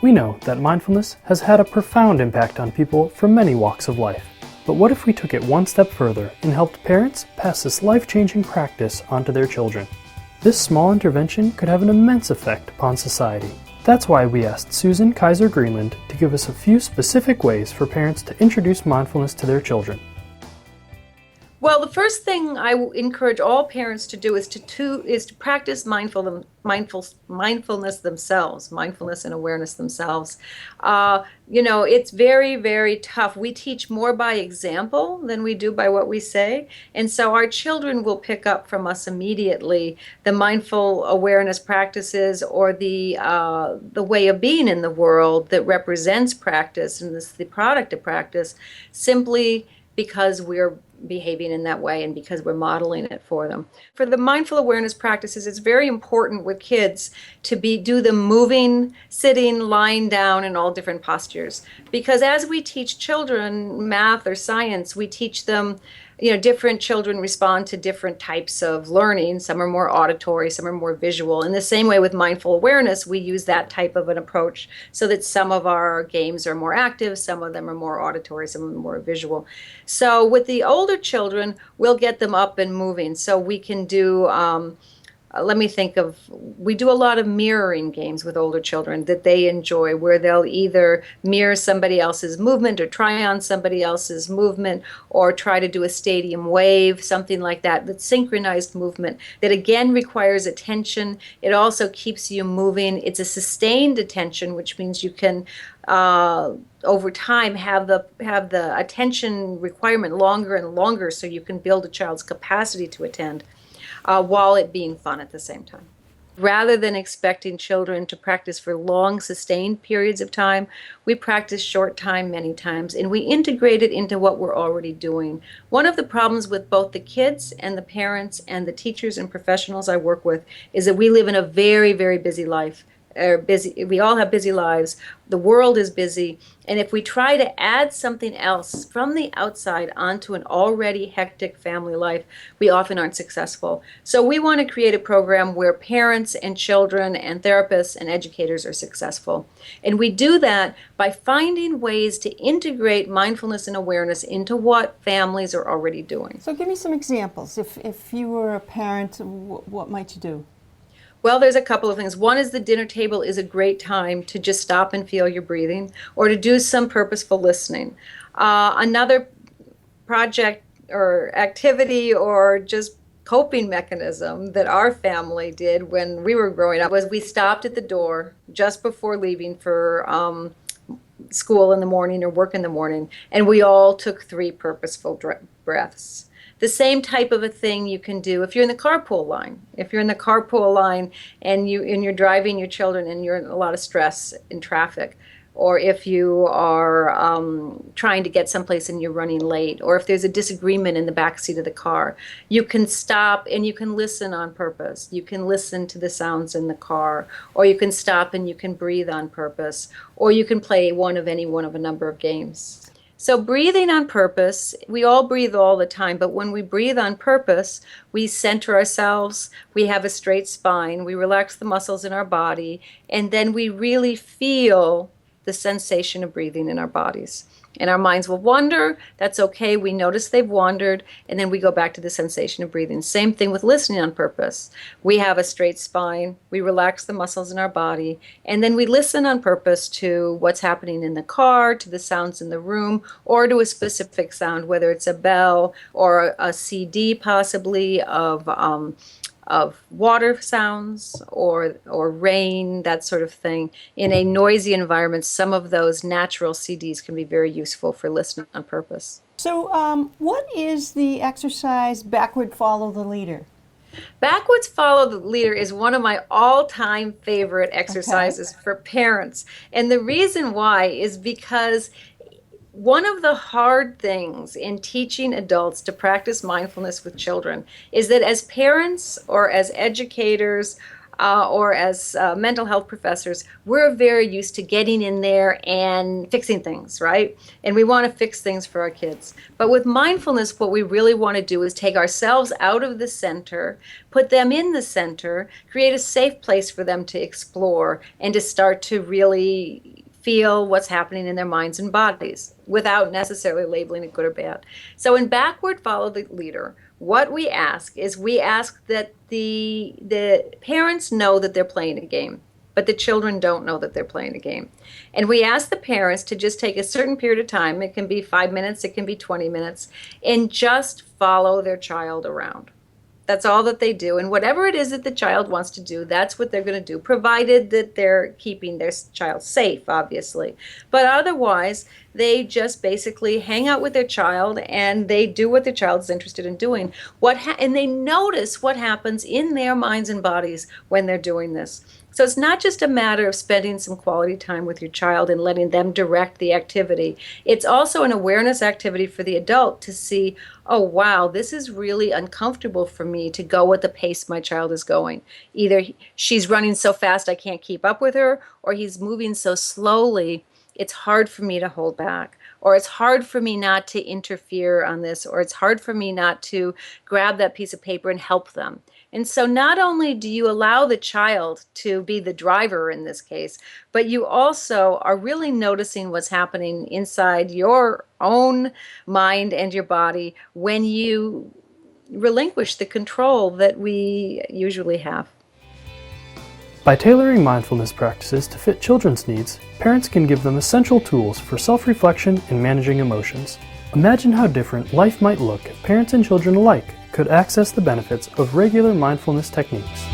We know that mindfulness has had a profound impact on people from many walks of life. But what if we took it one step further and helped parents pass this life-changing practice onto their children? This small intervention could have an immense effect upon society. That's why we asked Susan Kaiser Greenland to give us a few specific ways for parents to introduce mindfulness to their children. Well, the first thing I encourage all parents to do is to practice mindfulness themselves, mindfulness and awareness themselves. It's very, very tough. We teach more by example than we do by what we say, and so our children will pick up from us immediately the mindful awareness practices or the way of being in the world that represents practice and is the product of practice, simply because we're behaving in that way and because we're modeling it for them. For the mindful awareness practices, it's very important with kids to do them moving, sitting, lying down in all different postures. Because as we teach children math or science, we teach them, different children respond to different types of learning. Some are more auditory, some are more visual. In the same way with mindful awareness, we use that type of an approach so that some of our games are more active, some of them are more auditory, some of them are more visual. So with the older children, we'll get them up and moving. So we can do we do a lot of mirroring games with older children that they enjoy, where they'll either mirror somebody else's movement or try on somebody else's movement or try to do a stadium wave, something like that. That's synchronized movement that again requires attention. It also keeps you moving. It's a sustained attention, which means you can over time have the attention requirement longer and longer, so you can build a child's capacity to attend. While it being fun at the same time. Rather than expecting children to practice for long, sustained periods of time, we practice short time many times, and we integrate it into what we're already doing. One of the problems with both the kids and the parents and the teachers and professionals I work with is that we live in a very, very busy life. We all have busy lives. The world is busy. And if we try to add something else from the outside onto an already hectic family life, we often aren't successful. So we want to create a program where parents and children and therapists and educators are successful. And we do that by finding ways to integrate mindfulness and awareness into what families are already doing. So give me some examples. If you were a parent, what might you do? Well, there's a couple of things. One is the dinner table is a great time to just stop and feel your breathing or to do some purposeful listening. Another project or activity or just coping mechanism that our family did when we were growing up was we stopped at the door just before leaving for school in the morning or work in the morning, and we all took 3 purposeful breaths. The same type of a thing you can do if you're in the carpool line. If you're in the carpool line and you're driving your children and you're in a lot of stress in traffic, or if you are trying to get someplace and you're running late, or if there's a disagreement in the backseat of the car, you can stop and you can listen on purpose. You can listen to the sounds in the car, or you can stop and you can breathe on purpose, or you can play any one of a number of games. So breathing on purpose, we all breathe all the time, but when we breathe on purpose, we center ourselves, we have a straight spine, we relax the muscles in our body, and then we really feel the sensation of breathing in our bodies. And our minds will wander. That's okay. We notice they've wandered, and then we go back to the sensation of breathing. Same thing with listening on purpose. We have a straight spine. We relax the muscles in our body, and then we listen on purpose to what's happening in the car, to the sounds in the room, or to a specific sound, whether it's a bell or a CD possibly of water sounds or rain, that sort of thing. In a noisy environment, some of those natural CDs can be very useful for listening on purpose. So what is the exercise backward follow the leader? Backwards follow the leader is one of my all-time favorite exercises for parents. And the reason why is because one of the hard things in teaching adults to practice mindfulness with children is that as parents or as educators, or as mental health professors, we're very used to getting in there and fixing things, right? And we want to fix things for our kids. But with mindfulness, what we really want to do is take ourselves out of the center, put them in the center, create a safe place for them to explore and to start to really feel what's happening in their minds and bodies without necessarily labeling it good or bad. So in Backward Follow the Leader, what we ask is that the parents know that they're playing a game, but the children don't know that they're playing a game. And we ask the parents to just take a certain period of time, it can be 5 minutes, it can be 20 minutes, and just follow their child around. That's all that they do. And whatever it is that the child wants to do, that's what they're going to do, provided that they're keeping their child safe, obviously. But otherwise, they just basically hang out with their child and they do what their child is interested in doing. And they notice what happens in their minds and bodies when they're doing this. So it's not just a matter of spending some quality time with your child and letting them direct the activity. It's also an awareness activity for the adult to see, oh, wow, this is really uncomfortable for me to go at the pace my child is going. Either she's running so fast I can't keep up with her, or he's moving so slowly it's hard for me to hold back, or it's hard for me not to interfere on this, or it's hard for me not to grab that piece of paper and help them. And so not only do you allow the child to be the driver in this case, but you also are really noticing what's happening inside your own mind and your body when you relinquish the control that we usually have. By tailoring mindfulness practices to fit children's needs, parents can give them essential tools for self-reflection and managing emotions. Imagine how different life might look if parents and children alike could access the benefits of regular mindfulness techniques.